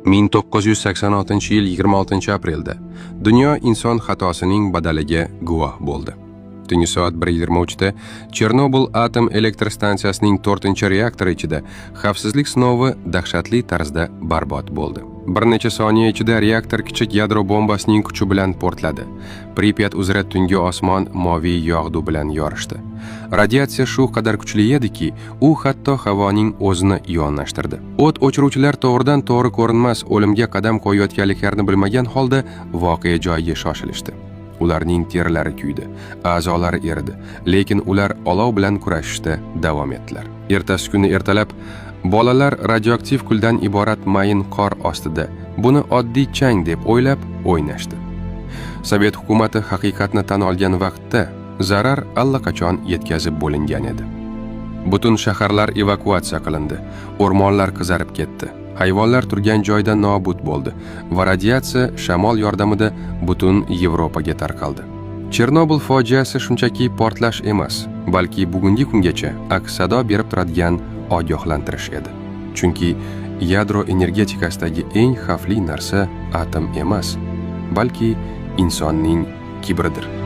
1986-yil 26-aprelda dunyo inson xatosining badaliga guvoh bo'ldi. Tungi soat 1:23 da Chernobil atom elektr stansiyasining 4-reaktori ichida xavfsizlik sinovi dahshatli tarzda barbod bo'ldi. Bir necha soniya ichida reaktor kichik yadro bombasining kuchi bilan portladi. Pripyat uzra tungi osmon moviy yog'du bilan yorishdi. Radiatsiya shu qadar kuchli ediki, u hatto havoning o'zini ionlashtirdi. O't o'chiruvchilar to'g'ridan to'g'ri ko'rinmas o'limga qadam qo'yayotganliklarini bilmagan holda voqea joyiga shoshilishdi. Ularning terilari kuydi, a'zolari eridi, lekin ular olov bilan kurashishda davom etdilar. Ertasi kuni ertalab bolalar radioaktiv kuldan iborat mayin qor ostida buni oddiy chang deb o'ylab o'ynashdi. Sovet hukumati haqiqatni tan olgan vaqtda zarar allaqachon yetkazib bo'lingan edi. Butun shaharlar evakuatsiya qilindi, o'rmonlar qizarib ketdi. Hayvonlar turgan joyda nobud bo'ldi va radiatsiya shamol yordamida butun Yevropaga tarqaldi. Chernobil fojiasi shunchaki portlash emas, balki bugungi kungacha aks-sado berib turadigan ogohlantirish edi. Chunki yadro energetikasidagi eng xavfli narsa atom emas, balki insonning kibridir.